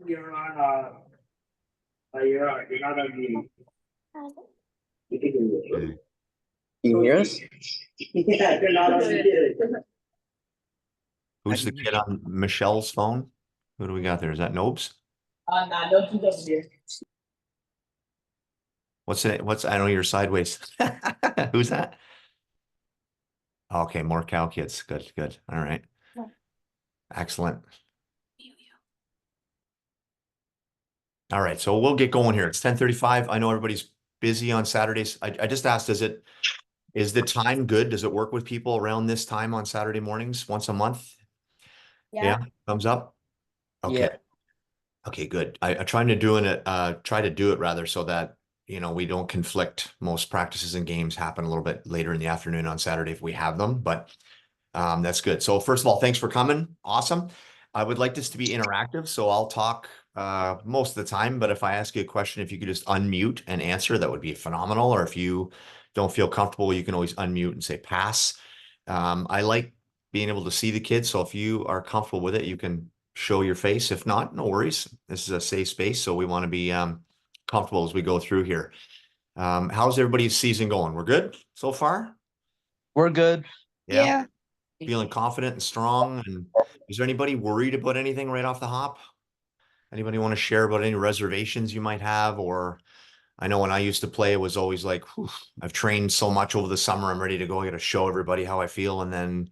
you're on you're not on mute. You can do it. Can you hear us? Yeah, you're not on mute. Who's the kid on Michelle's phone? Who do we got there? Is that Nobes? Nah, no, he doesn't hear. What's it? I know you're sideways. Who's that? Okay, more cow kids. Good, good. All right. Excellent. All right, so we'll get going here. It's 10:35. I know everybody's busy on Saturdays. I just asked, is the time good? Does it work with people around this time on Saturday mornings, once a month? Yeah, thumbs up. Okay. Yeah. Okay, good. I trying to try to do it rather so that we don't conflict. Most practices and games happen a little bit later in the afternoon on Saturday if we have them, but that's good. So first of all, thanks for coming. Awesome. I would like this to be interactive, so I'll talk most of the time, but if I ask you a question, if you could just unmute and answer, that would be phenomenal. Or if you don't feel comfortable, you can always unmute and say pass. I like being able to see the kids, so if you are comfortable with it, you can show your face. If not, no worries. This is a safe space, so we want to be comfortable as we go through here. How's everybody's season going? We're good so far? We're good. Yeah. Feeling confident and strong. And is there anybody worried about anything right off the hop? Anybody want to share about any reservations you might have? Or I know when I used to play, it was always like, whew, I've trained so much over the summer. I'm ready to go. I got to show everybody how I feel. And then,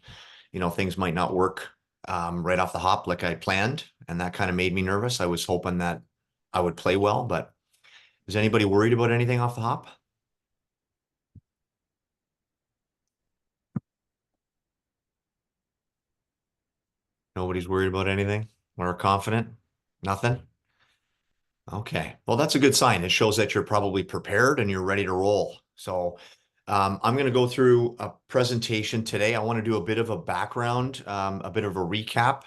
things might not work right off the hop like I planned. And that kind of made me nervous. I was hoping that I would play well, but is anybody worried about anything off the hop? Nobody's worried about anything or confident? Nothing? Okay. Well, that's a good sign. It shows that you're probably prepared and you're ready to roll. So I'm going to go through a presentation today. I want to do a bit of a background, a bit of a recap.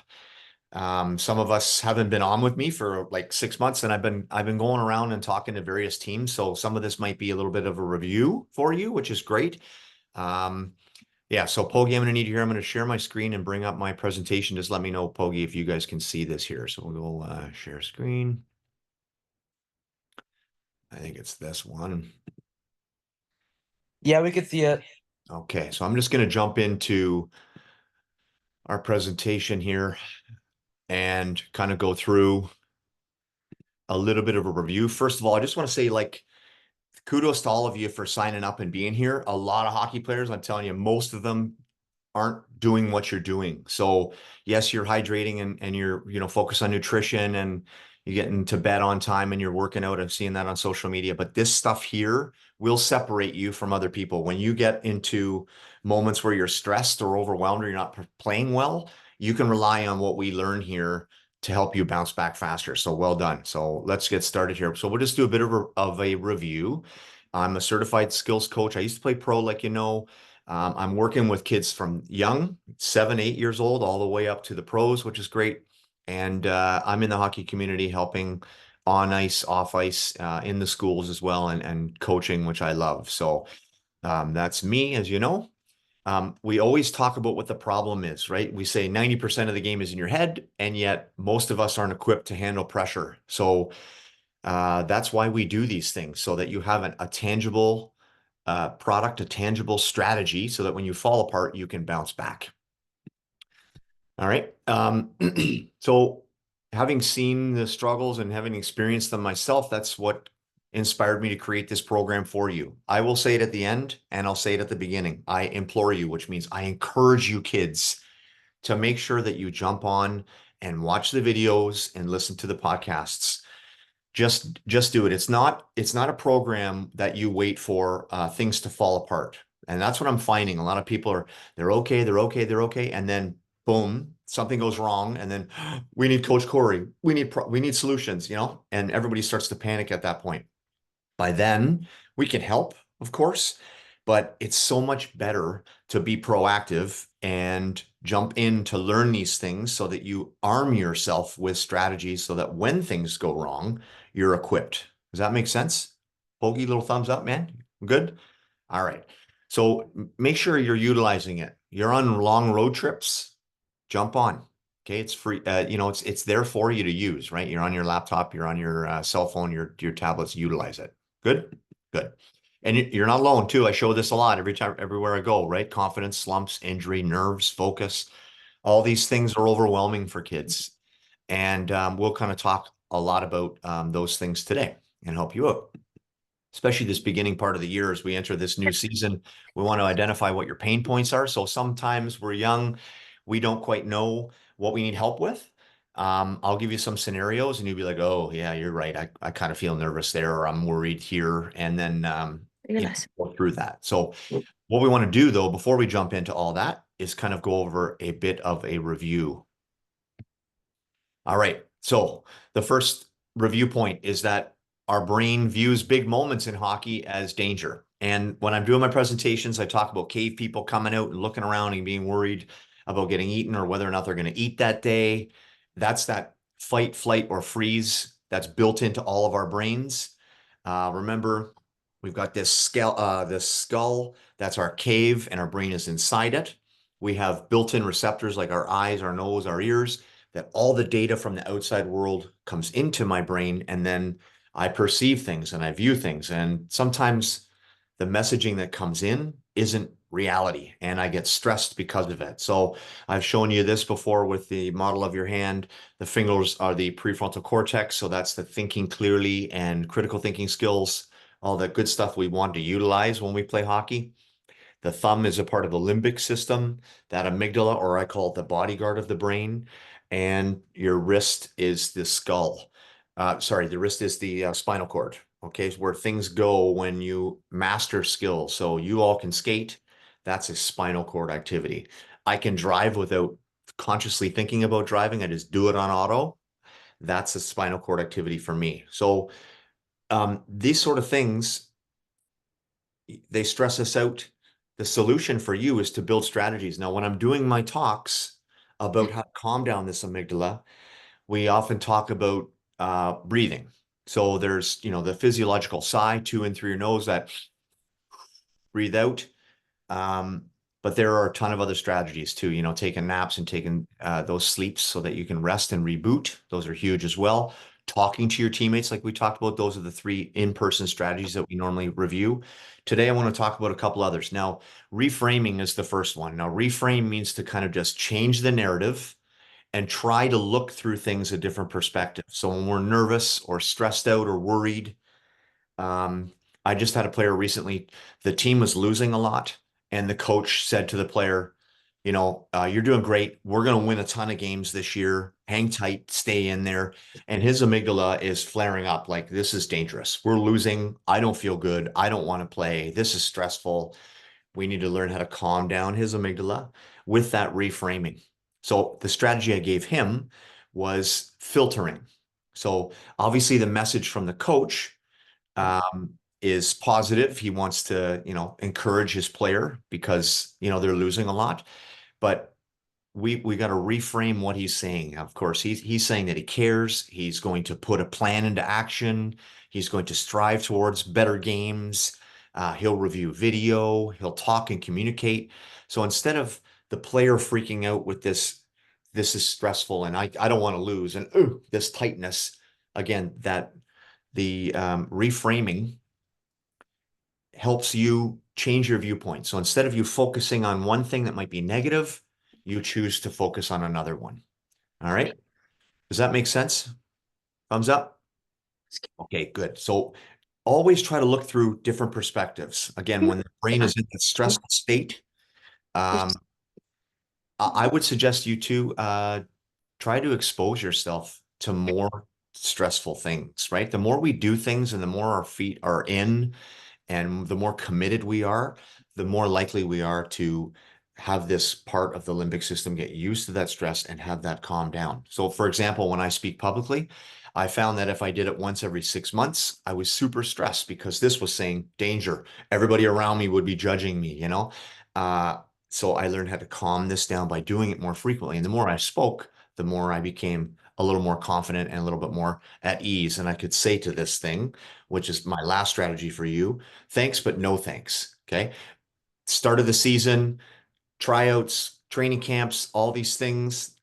Some of us haven't been on with me for like 6 months, and I've been going around and talking to various teams. So some of this might be a little bit of a review for you, which is great. Yeah, so Pogi, I'm going to need you here. I'm going to share my screen and bring up my presentation. Just let me know, Pogi, if you guys can see this here. So we'll go share screen. I think it's this one. Yeah, we could see it. Okay, so I'm just going to jump into our presentation here and kind of go through a little bit of a review. First of all, I just want to say, like, kudos to all of you for signing up and being here. A lot of hockey players, I'm telling you, most of them aren't doing what you're doing. So yes, you're hydrating and you're, focus on nutrition and you're getting to bed on time and you're working out. I'm seeing that on social media, but this stuff here will separate you from other people. When you get into moments where you're stressed or overwhelmed or you're not playing well, you can rely on what we learn here to help you bounce back faster. So well done. So let's get started here. So we'll just do a bit of a review. I'm a certified skills coach. I used to play pro, like I'm working with kids from young, 7, 8 years old, all the way up to the pros, which is great. And I'm in the hockey community helping on ice, off ice, in the schools as well, and coaching, which I love. So that's me, as you know. We always talk about what the problem is, right? We say 90% of the game is in your head, and yet most of us aren't equipped to handle pressure. So that's why we do these things, so that you have a tangible product, a tangible strategy, so that when you fall apart, you can bounce back. All right. So having seen the struggles and having experienced them myself, that's what inspired me to create this program for you. I will say it at the end and I'll say it at the beginning. I implore you, which means I encourage you kids to make sure that you jump on and watch the videos and listen to the podcasts. Just do it. It's not a program that you wait for things to fall apart. And that's what I'm finding. A lot of people they're okay. And then boom, something goes wrong. And then we need Coach Corey. We need solutions, and everybody starts to panic at that point. By then we can help, of course, but it's so much better to be proactive and jump in to learn these things so that you arm yourself with strategies so that when things go wrong, you're equipped. Does that make sense? Hoagie, little thumbs up, man. Good? All right. So make sure you're utilizing it. You're on long road trips, jump on. Okay, it's free. It's there for you to use, right? You're on your laptop, you're on your cell phone, your tablets. Utilize it. Good, good. And you're not alone too. I show this a lot everywhere I go, right? Confidence, slumps, injury, nerves, focus. All these things are overwhelming for kids, and we'll kind of talk a lot about those things today and help you out, especially this beginning part of the year as we enter this new season. We want to identify what your pain points are. So sometimes we're young, we don't quite know what we need help with. I'll give you some scenarios and you'll be like, oh, yeah, you're right. I kind of feel nervous there, or I'm worried here. And then go through that. So what we want to do, though, before we jump into all that, is kind of go over a bit of a review. All right. So the first review point is that our brain views big moments in hockey as danger. And when I'm doing my presentations, I talk about cave people coming out and looking around and being worried about getting eaten or whether or not they're going to eat that day. That's that fight, flight, or freeze that's built into all of our brains. Remember, we've got this skull, that's our cave, and our brain is inside it. We have built-in receptors like our eyes, our nose, our ears, that all the data from the outside world comes into my brain, and then I perceive things and I view things. And sometimes the messaging that comes in isn't reality, and I get stressed because of it. So I've shown you this before with the model of your hand. The fingers are the prefrontal cortex. So that's the thinking clearly and critical thinking skills, all that good stuff we want to utilize when we play hockey. The thumb is a part of the limbic system, that amygdala, or I call it the bodyguard of the brain. And your wrist is the skull. Sorry, the wrist is the spinal cord. Okay, it's where things go when you master skills. So you all can skate. That's a spinal cord activity. I can drive without consciously thinking about driving. I just do it on auto. That's a spinal cord activity for me. So these sort of things, they stress us out. The solution for you is to build strategies. Now, when I'm doing my talks about how to calm down this amygdala, we often talk about breathing. So there's, the physiological sigh, 2 in through your nose, that breathe out. But there are a ton of other strategies too, taking naps and taking those sleeps so that you can rest and reboot. Those are huge as well. Talking to your teammates, like we talked about, those are the 3 in-person strategies that we normally review. Today, I want to talk about a couple others. Now, reframing is the first one. Now, reframe means to kind of just change the narrative and try to look through things a different perspective. So when we're nervous or stressed out or worried, I just had a player recently, the team was losing a lot, and the coach said to the player, you're doing great. We're going to win a ton of games this year. Hang tight, stay in there. And his amygdala is flaring up like, this is dangerous. We're losing. I don't feel good. I don't want to play. This is stressful. We need to learn how to calm down his amygdala with that reframing. So the strategy I gave him was filtering. So obviously the message from the coach is positive. He wants to, encourage his player because, they're losing a lot. But we got to reframe what he's saying. Of course, he's saying that he cares. He's going to put a plan into action. He's going to strive towards better games. He'll review video. He'll talk and communicate. So instead of the player freaking out with this is stressful and I don't want to lose, and this tightness, again, that the reframing helps you change your viewpoint. So instead of you focusing on one thing that might be negative, you choose to focus on another one. All right. Does that make sense? Thumbs up? Okay, good. So always try to look through different perspectives. Again, when the brain is in that stressful state, I would suggest you to try to expose yourself to more stressful things, right? The more we do things and the more our feet are in and the more committed we are, the more likely we are to have this part of the limbic system get used to that stress and have that calm down. So for example, when I speak publicly, I found that if I did it once every 6 months, I was super stressed because this was saying danger. Everybody around me would be judging me, so I learned how to calm this down by doing it more frequently. And the more I spoke, the more I became a little more confident and a little bit more at ease. And I could say to this thing, which is my last strategy for you, thanks, but no thanks. Okay. Start of the season, tryouts, training camps, all these things.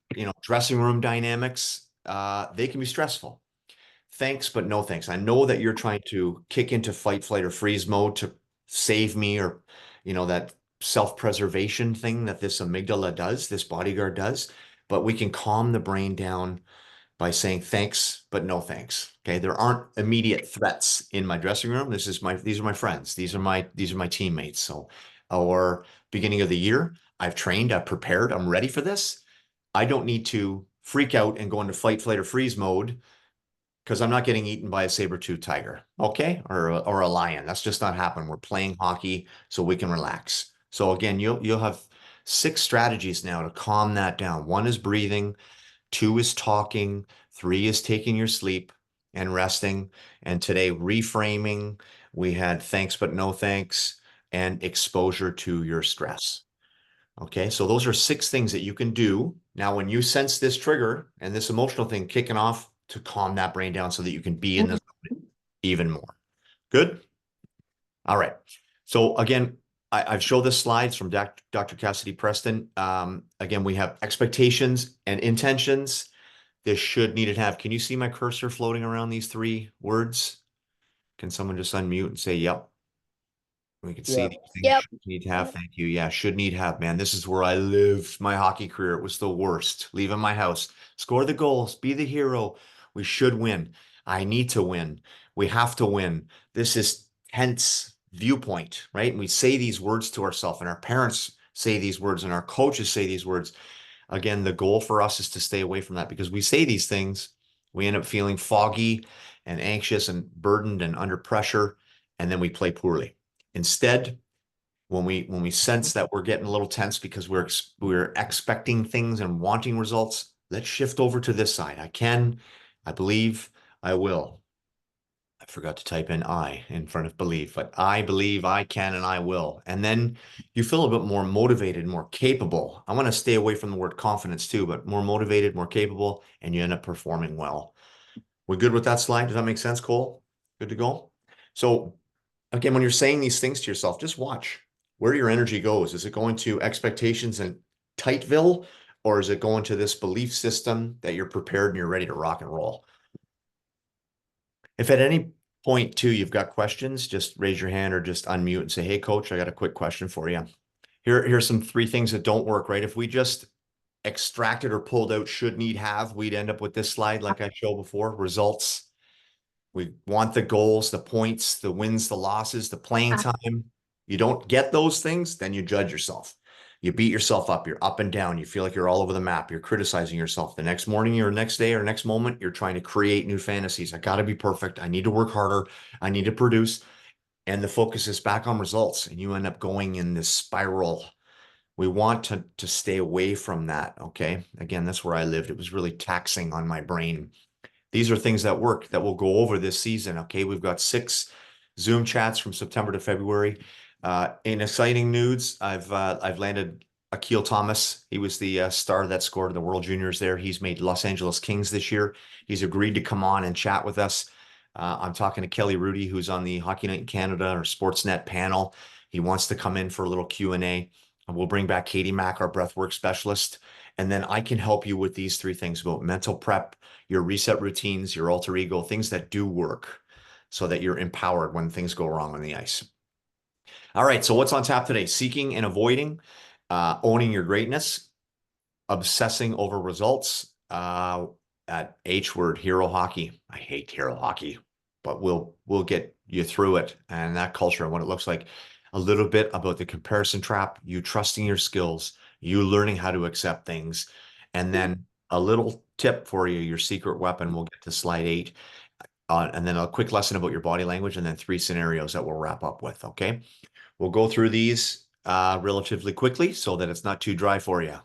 dressing room dynamics, they can be stressful. Thanks, but no thanks. I know that you're trying to kick into fight, flight, or freeze mode to save me, or, that self-preservation thing that this amygdala does, this bodyguard does, but we can calm the brain down by saying thanks, but no thanks. Okay. There aren't immediate threats in my dressing room. These are my friends. These are my teammates. So, or beginning of the year, I've trained, I've prepared, I'm ready for this. I don't need to freak out and go into fight, flight, or freeze mode because I'm not getting eaten by a saber-toothed tiger, okay? Or a lion. That's just not happening. We're playing hockey so we can relax. So again, you'll have 6 strategies now to calm that down. 1 is breathing, 2 is talking, 3 is taking your sleep and resting. And today, reframing. We had thanks but no thanks and exposure to your stress. Okay, so those are 6 things that you can do. Now, when you sense this trigger and this emotional thing kicking off, to calm that brain down so that you can be in this moment even more. Good? All right. So again, I've showed the slides from Dr. Cassidy Preston. Again, we have expectations and intentions. This should, need, and have. Can you see my cursor floating around these 3 words? Can someone just unmute and say, yep? We can see these things. Yep. Should, need, have. Thank you. Yeah, should, need, have. Man, this is where I lived my hockey career. It was the worst. Leaving my house. Score the goals. Be the hero. We should win. I need to win. We have to win. This is tense viewpoint, right? And we say these words to ourselves, and our parents say these words, and our coaches say these words. Again, the goal for us is to stay away from that, because we say these things, we end up feeling foggy and anxious and burdened and under pressure, and then we play poorly. Instead, when we sense that we're getting a little tense because we're expecting things and wanting results, let's shift over to this side. I can, I believe, I will. I forgot to type in I in front of believe, but I believe, I can, and I will. And then you feel a bit more motivated, more capable. I want to stay away from the word confidence too, but more motivated, more capable, and you end up performing well. We're good with that slide? Does that make sense, Cole? Good to go? So again, when you're saying these things to yourself, just watch where your energy goes. Is it going to expectations and Tightville, or is it going to this belief system that you're prepared and you're ready to rock and roll? If at any point too, you've got questions, just raise your hand or just unmute and say, hey, coach, I got a quick question for you. Here's some 3 things that don't work, right? If we just extracted or pulled out should, need, have, we'd end up with this slide like I showed before, results. We want the goals, the points, the wins, the losses, the playing time. You don't get those things, then you judge yourself. You beat yourself up. You're up and down. You feel like you're all over the map. You're criticizing yourself. The next morning or next day or next moment, you're trying to create new fantasies. I got to be perfect. I need to work harder. I need to produce. And the focus is back on results. And you end up going in this spiral. We want to stay away from that. Okay. Again, that's where I lived. It was really taxing on my brain. These are things that work that we'll go over this season. Okay. We've got 6 Zoom chats from September to February. In exciting news, I've landed Akil Thomas. He was the star that scored in the World Juniors there. He's made Los Angeles Kings this year. He's agreed to come on and chat with us. I'm talking to Kelly Rudy, who's on the Hockey Night in Canada or Sportsnet panel. He wants to come in for a little Q&A. And we'll bring back Katie Mack, our breathwork specialist. And then I can help you with these 3 things about mental prep, your reset routines, your alter ego, things that do work so that you're empowered when things go wrong on the ice. All right, so what's on tap today? Seeking and avoiding, owning your greatness, obsessing over results, at H word, hero hockey. I hate hero hockey, but we'll get you through it and that culture and what it looks like. A little bit about the comparison trap, you trusting your skills, you learning how to accept things, and then a little tip for you, your secret weapon. We'll get to slide 8. And then a quick lesson about your body language, and then 3 scenarios that we'll wrap up with, okay? We'll go through these relatively quickly so that it's not too dry for you.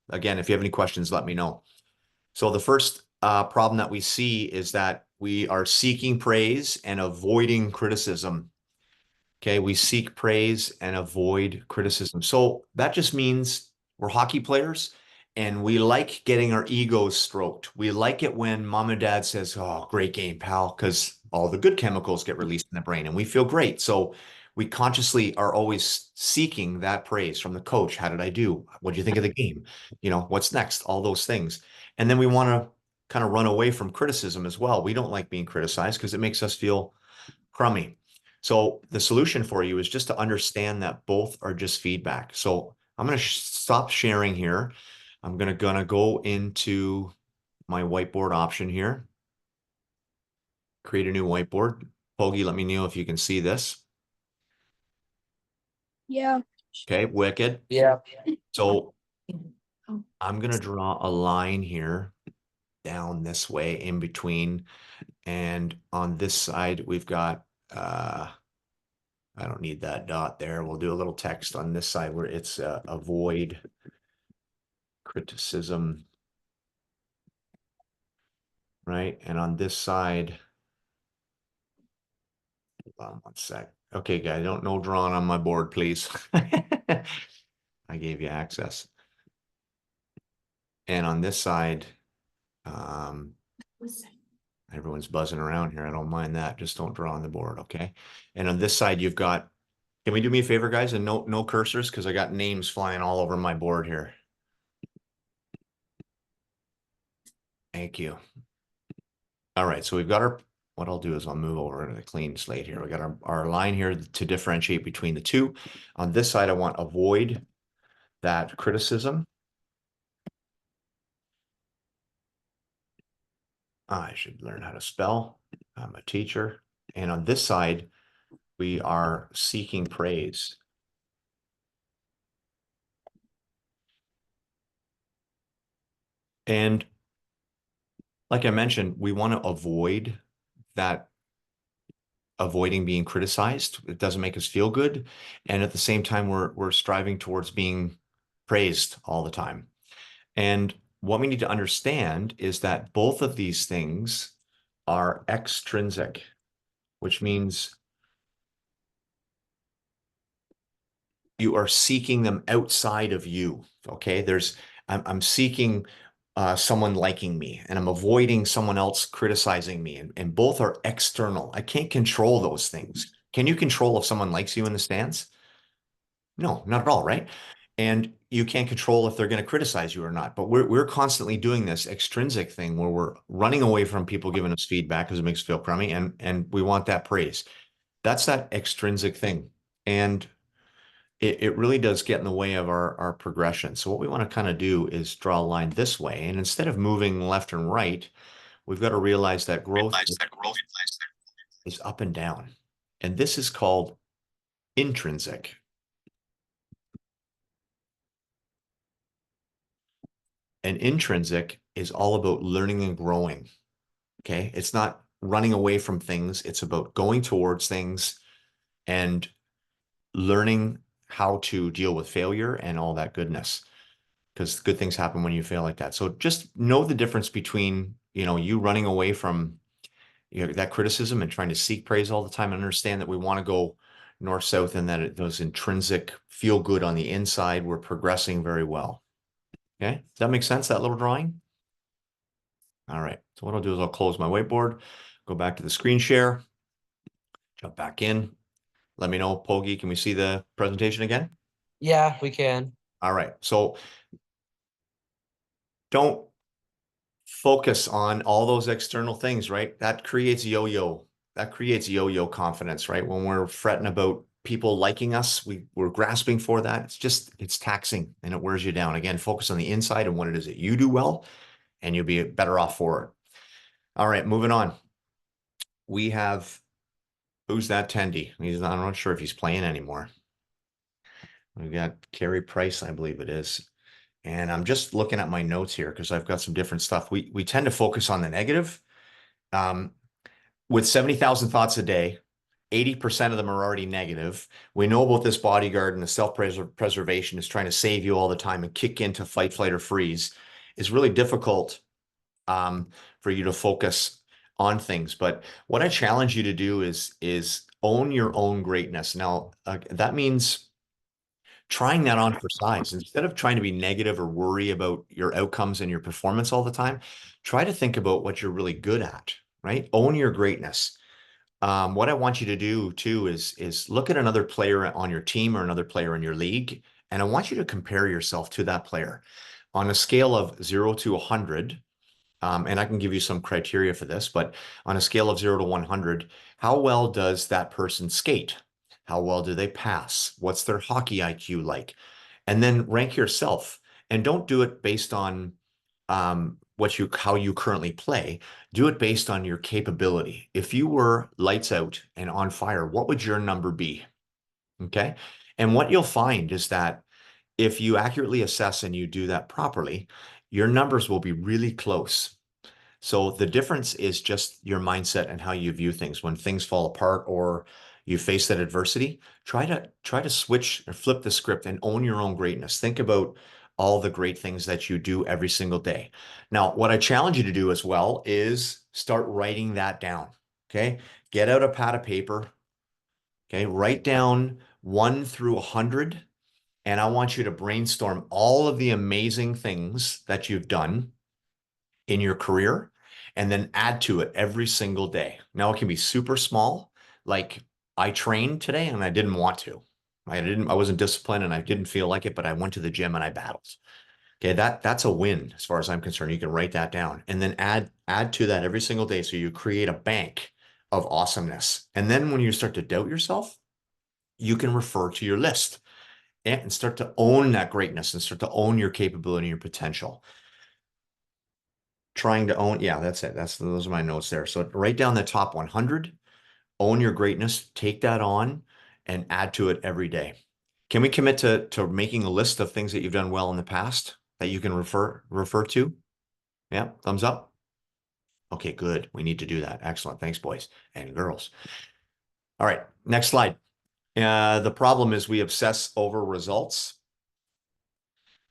Again, if you have any questions, let me know. So the first problem that we see is that we are seeking praise and avoiding criticism. Okay, we seek praise and avoid criticism. So that just means we're hockey players and we like getting our egos stroked. We like it when mom and dad says, oh, great game, pal, because all the good chemicals get released in the brain and we feel great. So we consciously are always seeking that praise from the coach. How did I do? What do you think of the game? What's next? All those things. And then we want to kind of run away from criticism as well. We don't like being criticized because it makes us feel crummy. So the solution for you is just to understand that both are just feedback. So I'm going to stop sharing here. I'm going to go into my whiteboard option here. Create a new whiteboard. Pogi, let me know if you can see this. Yeah. Okay, wicked. Yeah. So I'm going to draw a line here down this way in between. And on this side, we've got, I don't need that dot there. We'll do a little text on this side where it's avoid criticism, right? And on this side, hold on one sec. Okay, guys, don't no drawing on my board, please. I gave you access. And on this side, everyone's buzzing around here. I don't mind that. Just don't draw on the board, okay? And on this side, you've got, can we do me a favor, guys, and no cursors? Because I got names flying all over my board here. Thank you. All right, so we've got our, what I'll do is I'll move over to the clean slate here. We got our line here to differentiate between the two. On this side, I want avoid that criticism. I should learn how to spell. I'm a teacher. And on this side, we are seeking praise. And like I mentioned, we want to avoid that, avoiding being criticized. It doesn't make us feel good. And at the same time, we're striving towards being praised all the time. And what we need to understand is that both of these things are extrinsic, which means you are seeking them outside of you. Okay, I'm seeking someone liking me, and I'm avoiding someone else criticizing me, and both are external. I can't control those things. Can you control if someone likes you in the stands? No, not at all, right? And you can't control if they're going to criticize you or not. But we're constantly doing this extrinsic thing where we're running away from people giving us feedback because it makes us feel crummy, and we want that praise. That's that extrinsic thing. And it really does get in the way of our progression. So what we want to kind of do is draw a line this way. And instead of moving left and right, we've got to realize that growth is up and down. And this is called intrinsic. And intrinsic is all about learning and growing. Okay. It's not running away from things. It's about going towards things and learning how to deal with failure and all that goodness, because good things happen when you fail like that. So just know the difference between, you running away from that criticism and trying to seek praise all the time, and understand that we want to go north, south, and that those intrinsic feel good on the inside. We're progressing very well. Okay. Does that make sense? That little drawing? All right. So what I'll do is I'll close my whiteboard, go back to the screen share, jump back in. Let me know, Pogi, can we see the presentation again? Yeah, we can. All right. So don't focus on all those external things, right? That creates yo-yo. That creates yo-yo confidence, right? When we're fretting about people liking us, we're grasping for that. It's taxing and it wears you down. Again, focus on the inside and what it is that you do well, and you'll be better off for it. All right, moving on. We have, who's that Tendy? I'm not sure if he's playing anymore. We've got Carey Price, I believe it is. And I'm just looking at my notes here because I've got some different stuff. We tend to focus on the negative. With 70,000 thoughts a day, 80% of them are already negative. We know about this bodyguard, and the self-preservation is trying to save you all the time and kick into fight, flight, or freeze. It's really difficult for you to focus on things. But what I challenge you to do is own your own greatness. Now, that means trying that on for size. Instead of trying to be negative or worry about your outcomes and your performance all the time, try to think about what you're really good at, right? Own your greatness. What I want you to do too is look at another player on your team or another player in your league, and I want you to compare yourself to that player on a scale of 0 to 100. And I can give you some criteria for this, but on a scale of 0 to 100, how well does that person skate? How well do they pass? What's their hockey IQ like? And then rank yourself. And don't do it based on how you currently play. Do it based on your capability. If you were lights out and on fire, what would your number be? Okay. And what you'll find is that if you accurately assess and you do that properly, your numbers will be really close. So the difference is just your mindset and how you view things. When things fall apart or you face that adversity, try to switch or flip the script and own your own greatness. Think about all the great things that you do every single day. Now, what I challenge you to do as well is start writing that down. Okay. Get out a pad of paper. Okay. Write down 1 through 100. And I want you to brainstorm all of the amazing things that you've done in your career and then add to it every single day. Now it can be super small, like I trained today and I didn't want to. I wasn't disciplined and I didn't feel like it, but I went to the gym and I battled. Okay, that's a win as far as I'm concerned. You can write that down and then add to that every single day so you create a bank of awesomeness. And then when you start to doubt yourself, you can refer to your list and start to own that greatness and start to own your capability and your potential. Trying to own, yeah, that's it. Those are my notes there. So write down the top 100, own your greatness, take that on and add to it every day. Can we commit to making a list of things that you've done well in the past that you can refer to? Yeah, thumbs up. Okay, good. We need to do that. Excellent. Thanks, boys and girls. All right, next slide. The problem is we obsess over results.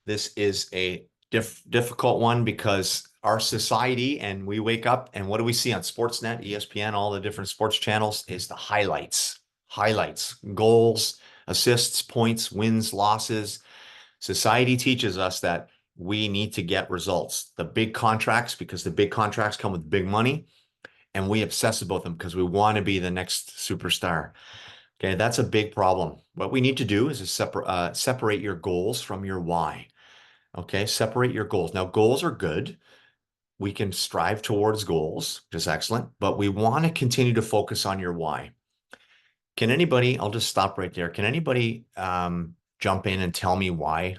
This is a difficult one because our society, and we wake up and what do we see on Sportsnet, ESPN, all the different sports channels is the highlights, goals, assists, points, wins, losses. Society teaches us that we need to get results, the big contracts, because the big contracts come with big money, and we obsess about them because we want to be the next superstar. Okay, that's a big problem. What we need to do is separate your goals from your why. Okay, separate your goals. Now, goals are good. We can strive towards goals, which is excellent, but we want to continue to focus on your why. Can anybody, I'll just stop right there. Can anybody jump in and tell me why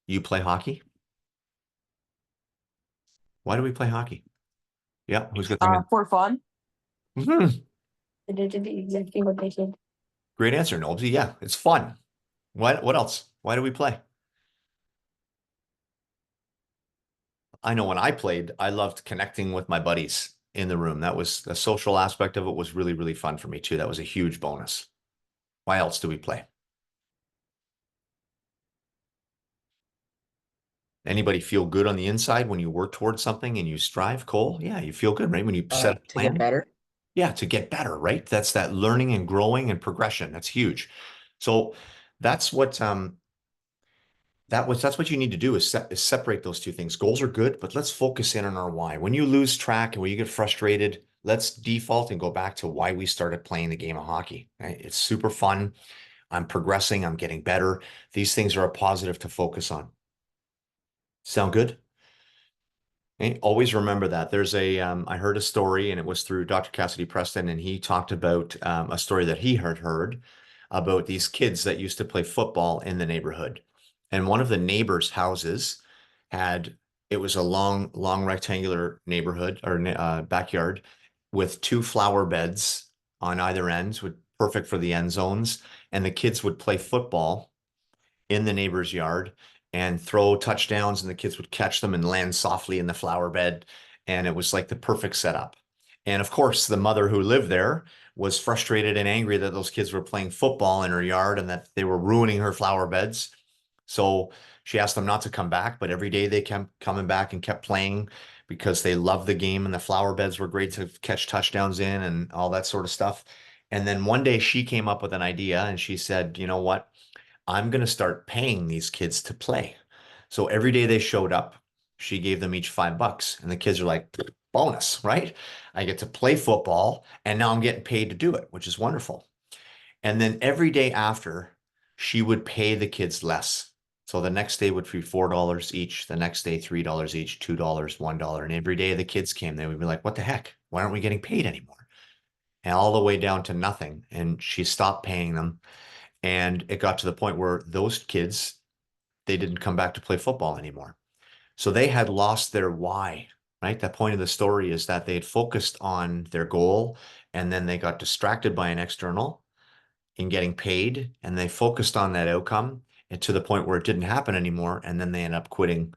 you play hockey? Why do we play hockey? Yeah, who's got their hand? For fun. Mhm. They did exactly what they said. Great answer, Nolsey. Yeah, it's fun. What else? Why do we play? I know when I played, I loved connecting with my buddies in the room. That was the social aspect of it was really, really fun for me too. That was a huge bonus. Why else do we play? Anybody feel good on the inside when you work towards something and you strive, Cole? Yeah, you feel good, right? When you set a To get plan. better. Yeah, to get better, right? That's that learning and growing and progression. That's huge. So that's what that's what you need to do is separate those two things. Goals are good, but let's focus in on our why. When you lose track and when you get frustrated, let's default and go back to why we started playing the game of hockey. Right? It's super fun. I'm progressing. I'm getting better. These things are a positive to focus on. Sound good? Okay, always remember that. There's I heard a story and it was through Dr. Cassidy Preston, and he talked about a story that he had heard about these kids that used to play football in the neighborhood. And one of the neighbors' houses it was a long rectangular neighborhood or backyard with two flower beds on either ends, perfect for the end zones. And the kids would play football in the neighbor's yard and throw touchdowns, and the kids would catch them and land softly in the flower bed. And it was like the perfect setup. And of course, the mother who lived there was frustrated and angry that those kids were playing football in her yard and that they were ruining her flower beds. So she asked them not to come back, but every day they kept coming back and kept playing because they loved the game and the flower beds were great to catch touchdowns in and all that sort of stuff. And then one day she came up with an idea and she said, you know what? I'm going to start paying these kids to play. So every day they showed up, she gave them each $5. And the kids are like, bonus, right? I get to play football and now I'm getting paid to do it, which is wonderful. And then every day after, she would pay the kids less. So the next day would be $4 each, the next day $3 each, $2, $1. And every day the kids came, they would be like, what the heck? Why aren't we getting paid anymore? And all the way down to nothing. And she stopped paying them. And it got to the point where those kids, they didn't come back to play football anymore. So they had lost their why, right? The point of the story is that they had focused on their goal and then they got distracted by an external in getting paid and they focused on that outcome and to the point where it didn't happen anymore. And then they end up quitting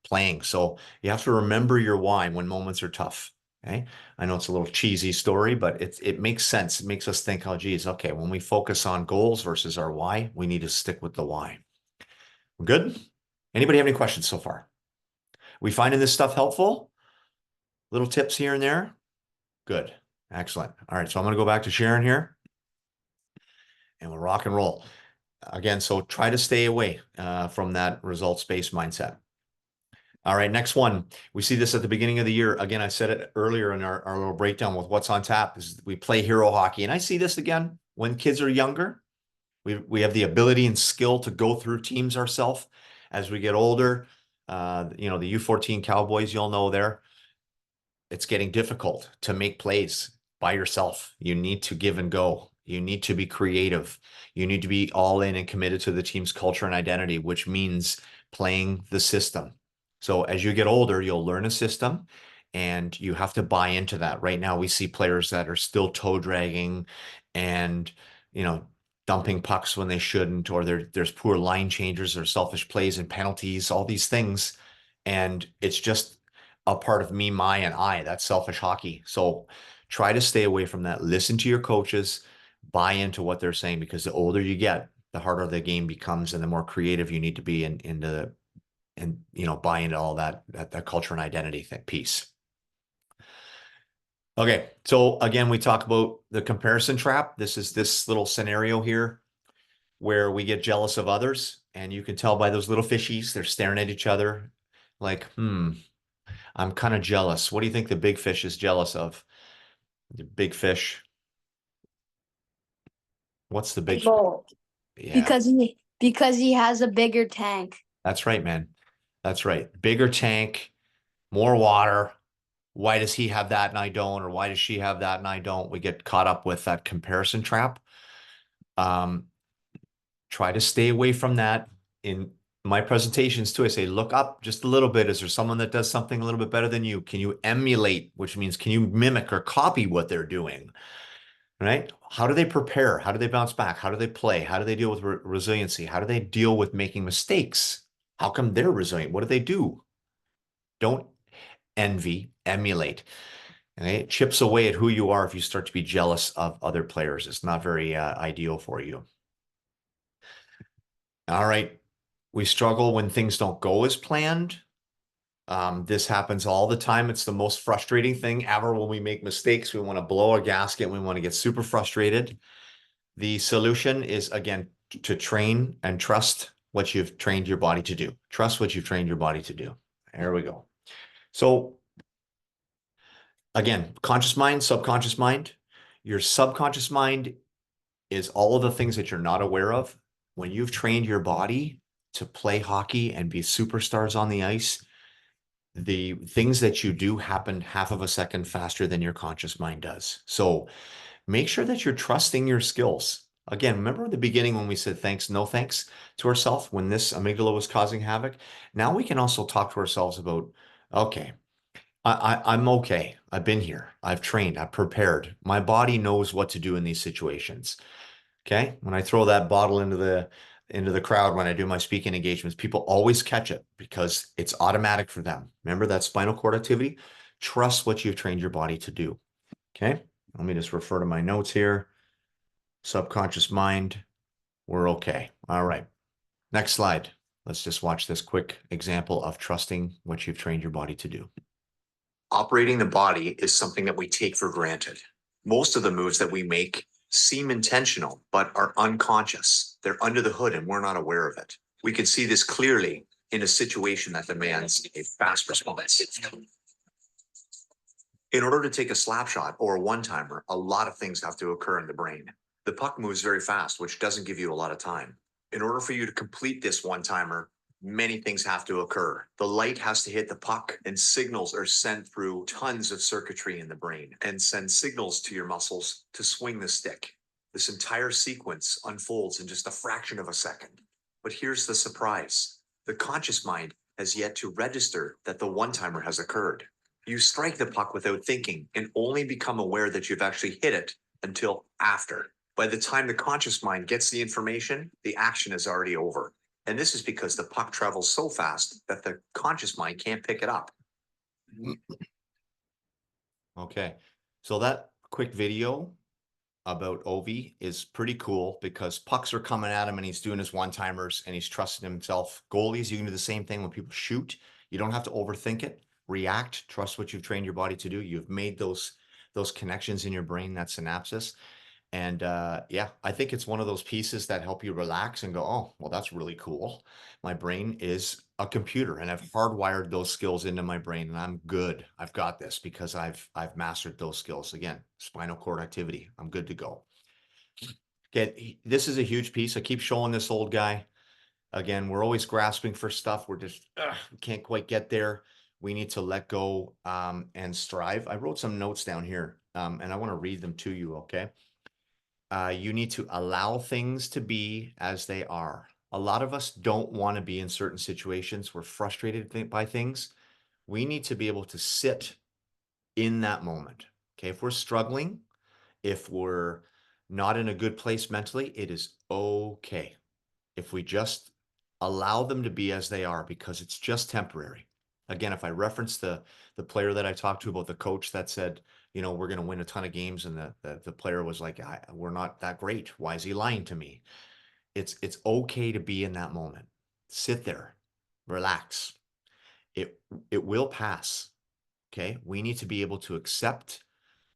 playing. So you have to remember your why when moments are tough. Okay. I know it's a little cheesy story, but it makes sense. It makes us think, oh, geez, okay, when we focus on goals versus our why, we need to stick with the why. We're good? Anybody have any questions so far? We finding this stuff helpful? Little tips here and there? Good. Excellent. All right. So I'm going to go back to Sharon here and we'll rock and roll. Again, so try to stay away from that results-based mindset. All right, next one. We see this at the beginning of the year. Again, I said it earlier in our little breakdown with what's on tap is we play hero hockey. And I see this again when kids are younger. We have the ability and skill to go through teams ourselves. As we get older, you know, the U14 Cowboys, you'll know there, it's getting difficult to make plays by yourself. You need to give and go. You need to be creative. You need to be all in and committed to the team's culture and identity, which means playing the system. So as you get older, you'll learn a system and you have to buy into that. Right now, we see players that are still toe dragging and, you know, dumping pucks when they shouldn't, or there's poor line changers or selfish plays and penalties, all these things. And it's just a part of me, my, and I. That's selfish hockey. So try to stay away from that. Listen to your coaches, buy into what they're saying, because the older you get, the harder the game becomes and the more creative you need to be and you know, buy into all that culture and identity piece. Okay, so again, we talk about the comparison trap. This is this little scenario here where we get jealous of others, and you can tell by those little fishies, they're staring at each other like, I'm kind of jealous. What do you think the big fish is jealous of? The big fish. What's the big? Bowl. Yeah, Because he has a bigger tank. that's right, man. That's right. Bigger tank, more water. Why does he have that and I don't? Or why does she have that and I don't? We get caught up with that comparison trap. Try to stay away from that. In my presentations too, I say, look up just a little bit. Is there someone that does something a little bit better than you? Can you emulate, which means can you mimic or copy what they're doing? Right? How do they prepare? How do they bounce back? How do they play? How do they deal with resiliency? How do they deal with making mistakes? How come they're resilient? What do they do? Don't envy, emulate. Okay? It chips away at who you are if you start to be jealous of other players. It's not very ideal for you. All right. We struggle when things don't go as planned. This happens all the time. It's the most frustrating thing ever when we make mistakes. We want to blow a gasket. We want to get super frustrated. The solution is, again, to train and trust what you've trained your body to do. Trust what you've trained your body to do. There we go. So again, conscious mind, subconscious mind. Your subconscious mind is all of the things that you're not aware of. When you've trained your body to play hockey and be superstars on the ice, the things that you do happen half of a second faster than your conscious mind does. So make sure that you're trusting your skills. Again, remember at the beginning when we said thanks, no thanks to ourselves when this amygdala was causing havoc? Now we can also talk to ourselves about, okay, I'm okay. I've been here. I've trained. I've prepared. My body knows what to do in these situations. Okay. When I throw that bottle into the crowd when I do my speaking engagements, people always catch it because it's automatic for them. Remember that spinal cord activity? Trust what you've trained your body to do. Okay. Let me just refer to my notes here. Subconscious mind. We're okay. All right. Next slide. Let's just watch this quick example of trusting what you've trained your body to do. Operating the body is something that we take for granted. Most of the moves that we make seem intentional, but are unconscious. They're under the hood and we're not aware of it. We can see this clearly in a situation that demands a fast response. In order to take a slap shot or a one-timer, a lot of things have to occur in the brain. The puck moves very fast, which doesn't give you a lot of time. In order for you to complete this one-timer, many things have to occur. The light has to hit the puck, and signals are sent through tons of circuitry in the brain and send signals to your muscles to swing the stick. This entire sequence unfolds in just a fraction of a second. But here's the surprise. The conscious mind has yet to register that the one-timer has occurred. You strike the puck without thinking and only become aware that you've actually hit it until after. By the time the conscious mind gets the information, the action is already over. And this is because the puck travels so fast that the conscious mind can't pick it up. Okay, so that quick video about Ovi is pretty cool because pucks are coming at him and he's doing his one-timers and he's trusting himself. Goalies, you can do the same thing when people shoot. You don't have to overthink it. React, trust what you've trained your body to do. You've made those connections in your brain, that synapses. And yeah, I think it's one of those pieces that help you relax and go, oh, well, that's really cool. My brain is a computer and I've hardwired those skills into my brain and I'm good. I've got this because I've mastered those skills. Again, spinal cord activity. I'm good to go. Okay, this is a huge piece. I keep showing this old guy. Again, we're always grasping for stuff. We're just, we can't quite get there. We need to let go and strive. I wrote some notes down here and I want to read them to you, okay? You need to allow things to be as they are. A lot of us don't want to be in certain situations. We're frustrated by things. We need to be able to sit in that moment. Okay. If we're struggling, if we're not in a good place mentally, it is okay. If we just allow them to be as they are, because it's just temporary. Again, if I reference the player that I talked to about the coach that said, you know, we're going to win a ton of games, and the player was like, we're not that great. Why is he lying to me? It's okay to be in that moment. Sit there, relax. It will pass. Okay. We need to be able to accept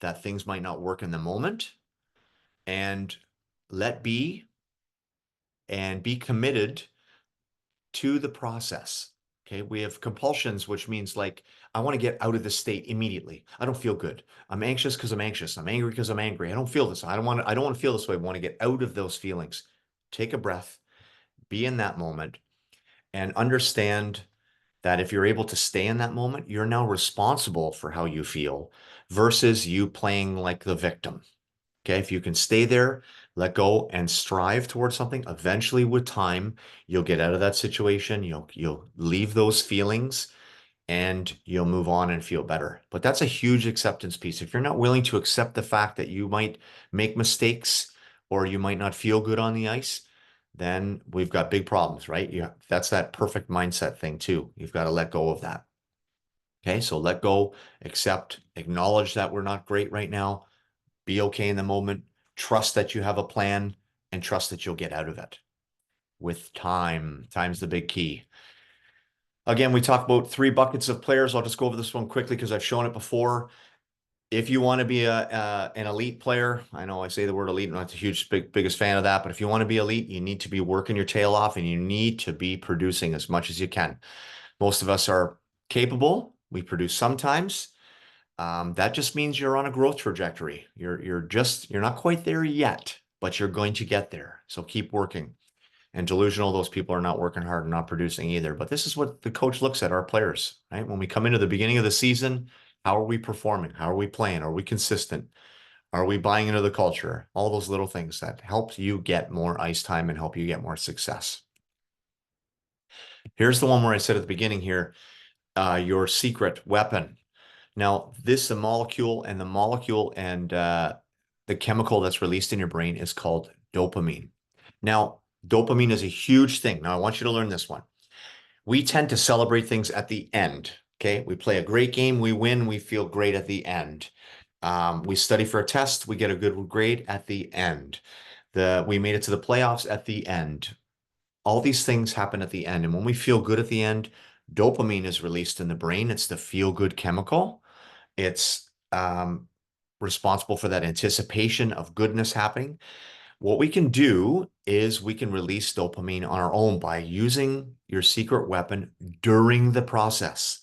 that things might not work in the moment and let be and be committed to the process. Okay. We have compulsions, which means like, I want to get out of this state immediately. I don't feel good. I'm anxious because I'm anxious. I'm angry because I'm angry. I don't feel this. I don't want to feel this way. I want to get out of those feelings. Take a breath, be in that moment, and understand that if you're able to stay in that moment, you're now responsible for how you feel versus you playing like the victim. Okay, if you can stay there, let go and strive towards something, eventually with time, you'll get out of that situation. You'll leave those feelings and you'll move on and feel better. But that's a huge acceptance piece. If you're not willing to accept the fact that you might make mistakes or you might not feel good on the ice, then we've got big problems, right? That's that perfect mindset thing too. You've got to let go of that. Okay, so let go, accept, acknowledge that we're not great right now. Be okay in the moment, trust that you have a plan, and trust that you'll get out of it with time. Time's the big key. Again, we talked about 3 buckets of players. I'll just go over this one quickly because I've shown it before. If you want to be an elite player, I know I say the word elite, I'm not the biggest fan of that, but if you want to be elite, you need to be working your tail off and you need to be producing as much as you can. Most of us are capable. We produce sometimes. That just means you're on a growth trajectory. You're not quite there yet, but you're going to get there. So keep working. And delusional, those people are not working hard and not producing either. But this is what the coach looks at our players, right? When we come into the beginning of the season, how are we performing? How are we playing? Are we consistent? Are we buying into the culture? All those little things that help you get more ice time and help you get more success. Here's the one where I said at the beginning here, your secret weapon. Now, the molecule and the chemical that's released in your brain is called dopamine. Now, dopamine is a huge thing. Now, I want you to learn this one. We tend to celebrate things at the end. Okay. We play a great game. We win. We feel great at the end. We study for a test. We get a good grade at the end. We made it to the playoffs at the end. All these things happen at the end. And when we feel good at the end, dopamine is released in the brain. It's the feel-good chemical. It's responsible for that anticipation of goodness happening. What we can do is we can release dopamine on our own by using your secret weapon during the process.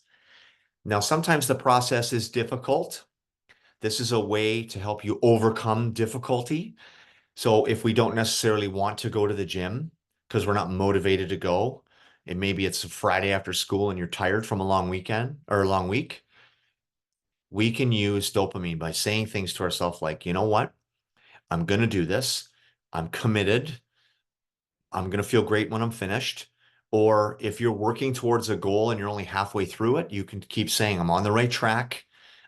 Now, sometimes the process is difficult. This is a way to help you overcome difficulty. So if we don't necessarily want to go to the gym because we're not motivated to go, and maybe it's a Friday after school and you're tired from a long weekend or a long week, we can use dopamine by saying things to ourselves like, you know what? I'm going to do this. I'm committed. I'm going to feel great when I'm finished. Or if you're working towards a goal and you're only halfway through it, you can keep saying, I'm on the right track.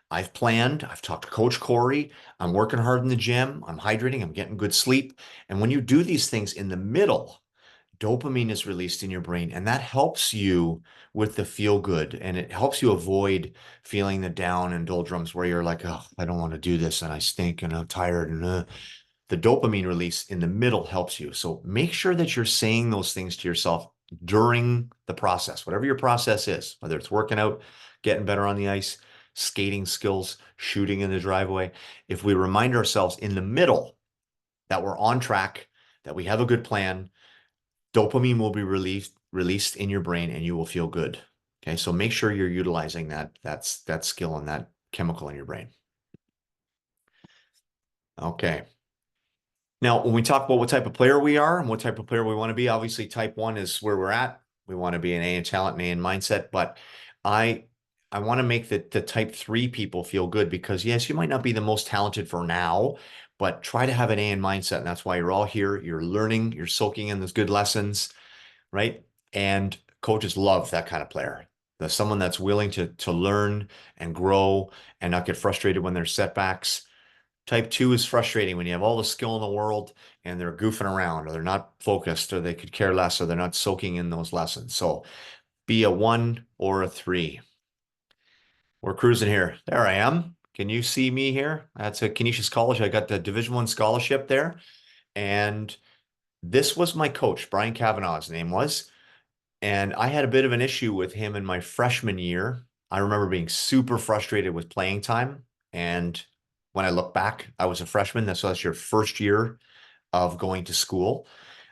I've planned. I've talked to Coach Corey. I'm working hard in the gym. I'm hydrating. I'm getting good sleep. And when you do these things in the middle, dopamine is released in your brain, and that helps you with the feel good. And it helps you avoid feeling the down and doldrums where you're like, oh, I don't want to do this and I stink and I'm tired. And the dopamine release in the middle helps you. So make sure that you're saying those things to yourself during the process, whatever your process is, whether it's working out, getting better on the ice, skating skills, shooting in the driveway. If we remind ourselves in the middle that we're on track, that we have a good plan, dopamine will be released in your brain and you will feel good. Okay, so make sure you're utilizing that skill and that chemical in your brain. Okay. Now, when we talk about what type of player we are and what type of player we want to be, obviously type 1 is where we're at. We want to be an A in talent and A in mindset, but I want to make the type 3 people feel good because yes, you might not be the most talented for now, but try to have an A in mindset. And that's why you're all here. You're learning, you're soaking in those good lessons, right? And coaches love that kind of player. There's someone that's willing to learn and grow and not get frustrated when there's setbacks. Type 2 is frustrating when you have all the skill in the world and they're goofing around or they're not focused or they could care less or they're not soaking in those lessons. So be a 1 or a 3. We're cruising here. There I am. Can you see me here? That's a Canisius College. I got the Division I scholarship there. And this was my coach, Brian Kavanaugh, his name was. And I had a bit of an issue with him in my freshman year. I remember being super frustrated with playing time. And when I look back, I was a freshman. That's your first year of going to school.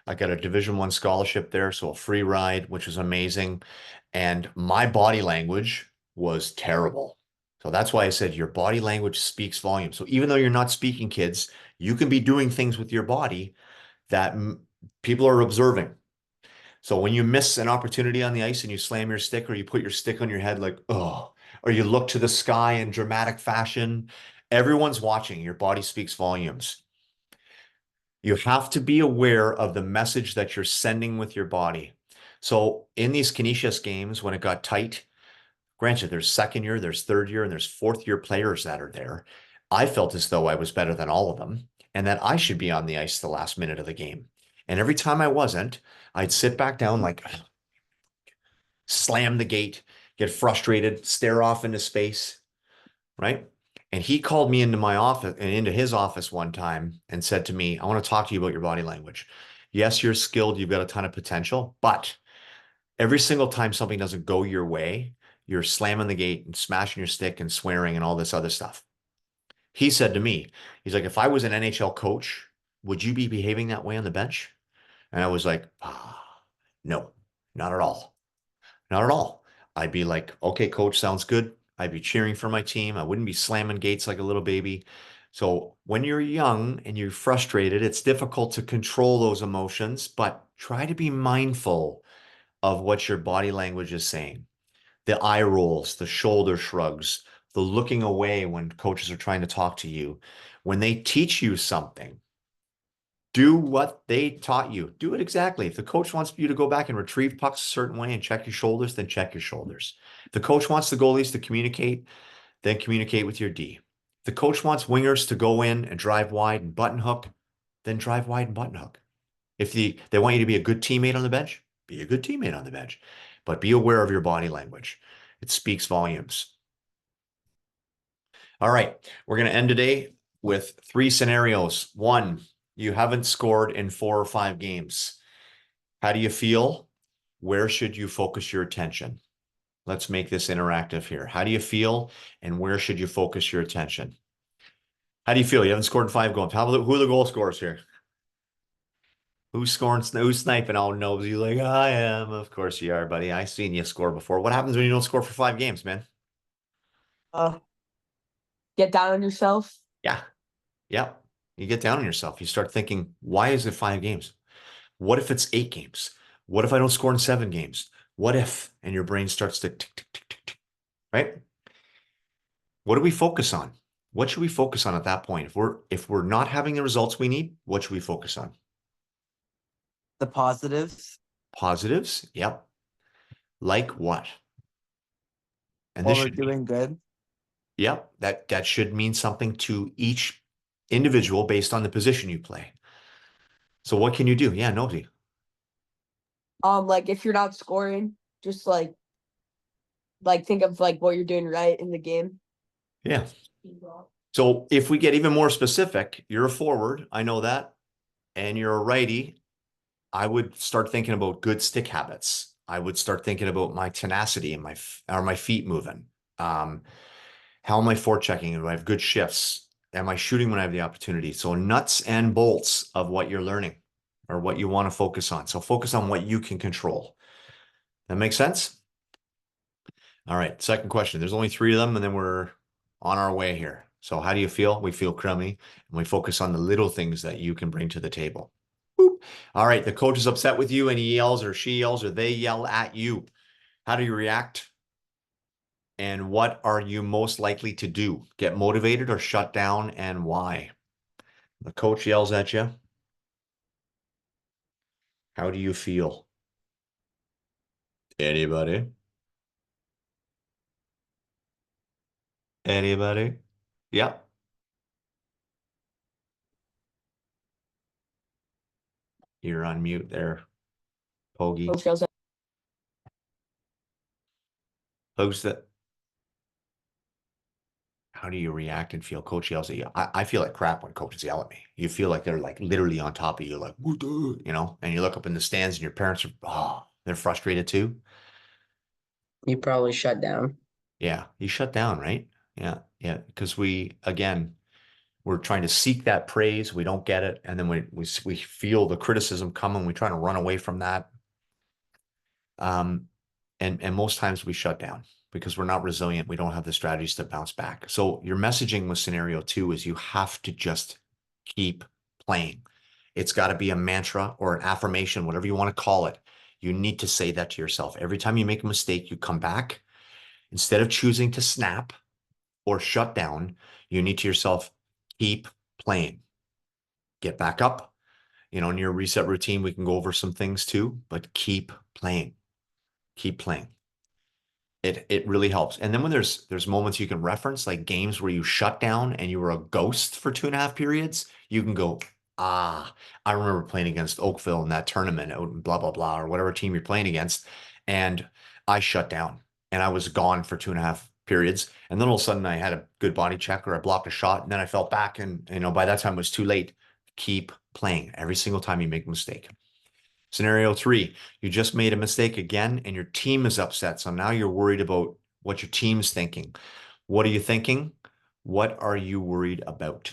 I got a Division I scholarship there, so a free ride, which was amazing. And my body language was terrible. So that's why I said your body language speaks volumes. So even though you're not speaking, kids, you can be doing things with your body that people are observing. So when you miss an opportunity on the ice and you slam your stick or you put your stick on your head like, oh, or you look to the sky in dramatic fashion, everyone's watching. Your body speaks volumes. You have to be aware of the message that you're sending with your body. So in these Canisius games, when it got tight, granted, there's second year, there's third year, and there's fourth year players that are there. I felt as though I was better than all of them and that I should be on the ice the last minute of the game. And every time I wasn't, I'd sit back down like, slam the gate, get frustrated, stare off into space, right? And he called me into my office and into his office one time and said to me, I want to talk to you about your body language. Yes, you're skilled, you've got a ton of potential, but every single time something doesn't go your way, you're slamming the gate and smashing your stick and swearing and all this other stuff. He said to me, he's like, if I was an NHL coach, would you be behaving that way on the bench? And I was like, no, not at all. Not at all. I'd be like, okay, coach, sounds good. I'd be cheering for my team. I wouldn't be slamming gates like a little baby. So when you're young and you're frustrated, it's difficult to control those emotions, but try to be mindful of what your body language is saying. The eye rolls, the shoulder shrugs, the looking away when coaches are trying to talk to you. When they teach you something, do what they taught you. Do it exactly. If the coach wants you to go back and retrieve pucks a certain way and check your shoulders, then check your shoulders. If the coach wants the goalies to communicate, then communicate with your D. If the coach wants wingers to go in and drive wide and button hook, then drive wide and button hook. If they want you to be a good teammate on the bench, be a good teammate on the bench. But be aware of your body language. It speaks volumes. All right, we're going to end today with 3 scenarios. 1, you haven't scored in 4 or 5 games. How do you feel? Where should you focus your attention? Let's make this interactive here. How do you feel and where should you focus your attention? How do you feel? You haven't scored in 5 goals. Who are the goal scorers here? Who's scoring? Who's sniping all nosy? You like, I am. Of course you are, buddy. I seen you score before. What happens when you don't score for 5 games, man? Uh, get down on yourself. Yeah. Yeah. You get down on yourself. You start thinking, why is it 5 games? What if it's 8 games? What if I don't score in 7 games? What if? And your brain starts to tick, tick, tick, tick, tick, right? What do we focus on? What should we focus on at that point? If we're not having the results we need, what should we focus on? The positives. Positives? Yep. Like what? And While this we're should be, doing good. yep, that should mean something to each individual based on the position you play. So what can you do? Yeah, nobody. Like if you're not scoring, just like think of like what you're doing right in the game. Yeah. So if we get even more specific, you're a forward, I know that, and you're a righty, I would start thinking about good stick habits. I would start thinking about my tenacity and my feet moving. How am I forechecking? Do I have good shifts? Am I shooting when I have the opportunity? So nuts and bolts of what you're learning or what you want to focus on. So focus on what you can control. That makes sense? All right. Second question. There's only 3 of them, and then we're on our way here. So how do you feel? We feel crummy, and we focus on the little things that you can bring to the table. Boop. All right. The coach is upset with you, and he yells or she yells or they yell at you. How do you react? And what are you most likely to do? Get motivated or shut down, and why? The coach yells at you. How do you feel? Anybody? Anybody? Yep. You're on mute there, Pogie. Coach yells at- Who's that? How do you react and feel? Coach yells at you. I feel like crap when coaches yell at me. You feel like they're like literally on top of you, like, you know, and you look up in the stands and your parents are, they're frustrated too. You probably shut down. Yeah, you shut down, right? Yeah, yeah. Because we're trying to seek that praise. We don't get it. And then we feel the criticism coming. We try to run away from that. And most times we shut down because we're not resilient. We don't have the strategies to bounce back. So your messaging with scenario 2 is you have to just keep playing. It's got to be a mantra or an affirmation, whatever you want to call it. You need to say that to yourself. Every time you make a mistake, you come back. Instead of choosing to snap or shut down, you need to yourself, keep playing. Get back up. You know, in your reset routine, we can go over some things too, but keep playing. Keep playing. It really helps. And then when there's moments you can reference, like games where you shut down and you were a ghost for 2.5 periods, you can go, I remember playing against Oakville in that tournament out in blah, blah, blah, or whatever team you're playing against. And I shut down and I was gone for 2.5 periods. And then all of a sudden I had a good body check or I blocked a shot. And then I felt back and, you know, by that time it was too late. Keep playing every single time you make a mistake. Scenario 3, you just made a mistake again and your team is upset. So now you're worried about what your team's thinking. What are you thinking? What are you worried about?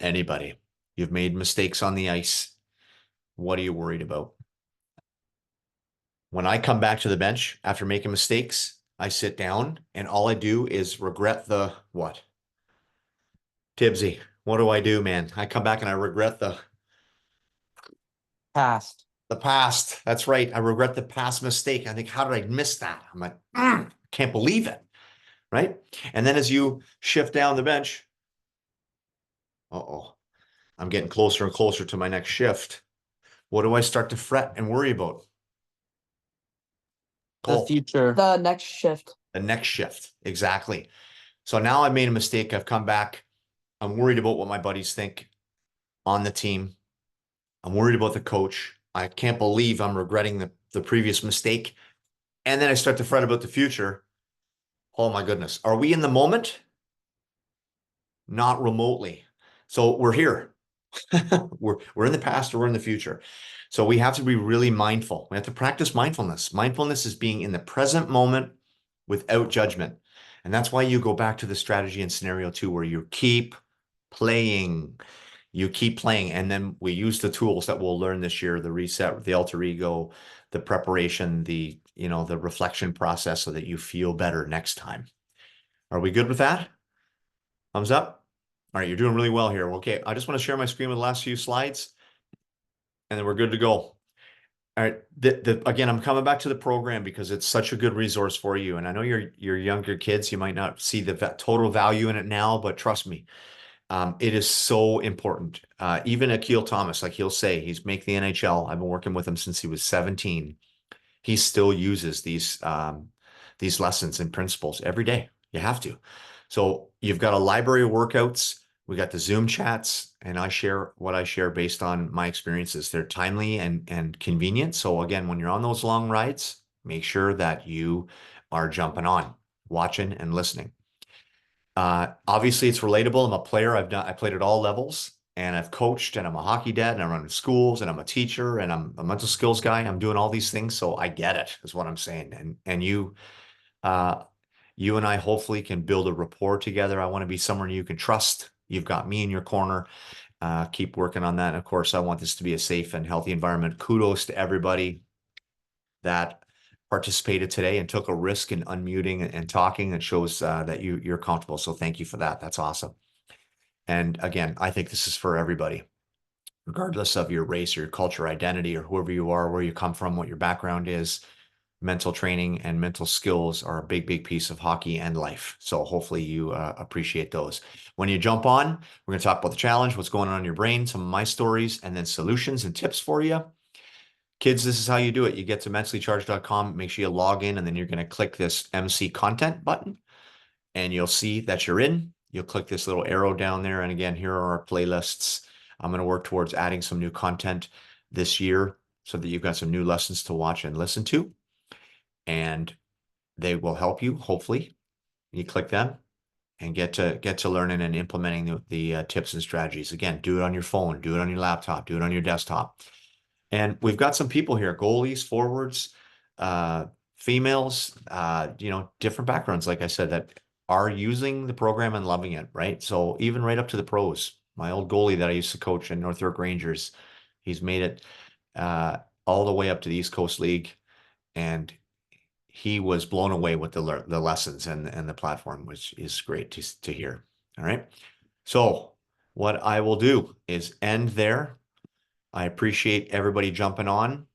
Anybody? You've made mistakes on the ice. What are you worried about? When I come back to the bench after making mistakes, I sit down and all I do is regret the what? Tibbsy, what do I do, man? I come back and I regret the Past. past. That's right. I regret the past mistake. I think, how did I miss that? I'm like, can't believe it. Right. And then as you shift down the bench, I'm getting closer and closer to my next shift. What do I start to fret and worry about? The Cole, future. the next shift. the next shift. Exactly. So now I made a mistake. I've come back. I'm worried about what my buddies think on the team. I'm worried about the coach. I can't believe I'm regretting the previous mistake. And then I start to fret about the future. Oh my goodness. Are we in the moment? Not remotely. So we're here. we're in the past or we're in the future. So we have to be really mindful. We have to practice mindfulness. Mindfulness is being in the present moment without judgment. And that's why you go back to the strategy in scenario 2 where you keep playing. You keep playing. And then we use the tools that we'll learn this year, the reset, the alter ego, the preparation, the the reflection process so that you feel better next time. Are we good with that? Thumbs up. All right, you're doing really well here. Okay, I just want to share my screen with the last few slides, and then we're good to go. All right, again, I'm coming back to the program because it's such a good resource for you. And I know you're younger kids, you might not see the total value in it now, but trust me, it is so important. Even Akil Thomas, like he'll say, he's make the NHL. I've been working with him since he was 17. He still uses these lessons and principles every day. You have to. So you've got a library of workouts. We got the Zoom chats, and I share what I share based on my experiences. They're timely and convenient. So again, when you're on those long rides, make sure that you are jumping on, watching and listening. Obviously it's relatable. I'm a player. I played at all levels, and I've coached, and I'm a hockey dad, and I run schools, and I'm a teacher, and I'm a mental skills guy. I'm doing all these things. So I get it, is what I'm saying. And you and I hopefully can build a rapport together. I want to be someone you can trust. You've got me in your corner. Keep working on that. And of course, I want this to be a safe and healthy environment. Kudos to everybody that participated today and took a risk in unmuting and talking. It shows that you're comfortable. So thank you for that. That's awesome. And again, I think this is for everybody, regardless of your race or your culture, identity, or whoever you are, where you come from, what your background is. Mental training and mental skills are a big, big piece of hockey and life. So hopefully you appreciate those. When you jump on, we're going to talk about the challenge, what's going on in your brain, some of my stories, and then solutions and tips for you. Kids, this is how you do it. You get to mentally-charged.com, make sure you log in, and then you're going to click this MC content button, and you'll see that you're in. You'll click this little arrow down there. And again, here are our playlists. I'm going to work towards adding some new content this year so that you've got some new lessons to watch and listen to. And they will help you, hopefully. You click them and get to learning and implementing the tips and strategies. Again, do it on your phone, do it on your laptop, do it on your desktop. And we've got some people here, goalies, forwards, females, different backgrounds, like I said, that are using the program and loving it, right? So even right up to the pros. My old goalie that I used to coach in North York Rangers, he's made it all the way up to the East Coast League, and he was blown away with the lessons and the platform, which is great to hear. All right. So what I will do is end there. I appreciate everybody jumping on.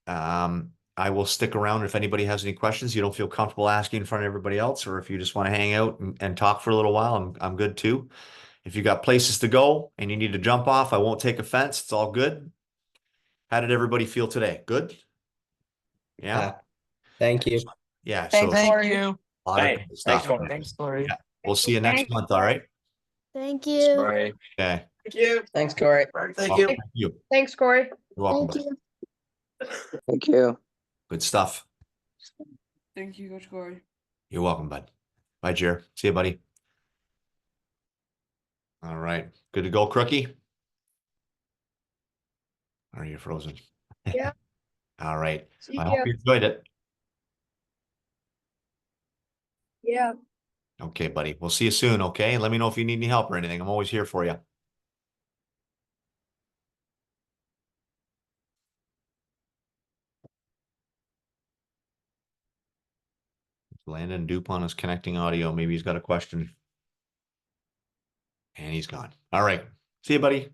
I will stick around if anybody has any questions you don't feel comfortable asking in front of everybody else, or if you just want to hang out and talk for a little while, I'm good too. If you got places to go and you need to jump off, I won't take offense. It's all good. How did everybody feel today? Good? Yeah. Thank you. Yeah. Thanks, So Corey. you. a lot of Hey, good thanks, stuff. Corey. Thanks, Corey. Yeah. We'll see you next month. All right. Thank you. Right. Okay. Thank you. Thanks, Corey. Thank Welcome. you. Thank you. Thanks, Corey. You're welcome. Thank Buddy. you. Thank you. Good stuff. Thank you, Coach Corey. You're welcome, bud. Bye, Jer. See you, buddy. All right. Good to go, Crookie? Are you frozen? Yeah. All right. See I ya. hope you enjoyed it. Yeah. Okay, buddy. We'll see you soon, okay? Let me know if you need any help or anything. I'm always here for you. Landon Dupont is connecting audio. Maybe he's got a question. And he's gone. All right. See you, buddy.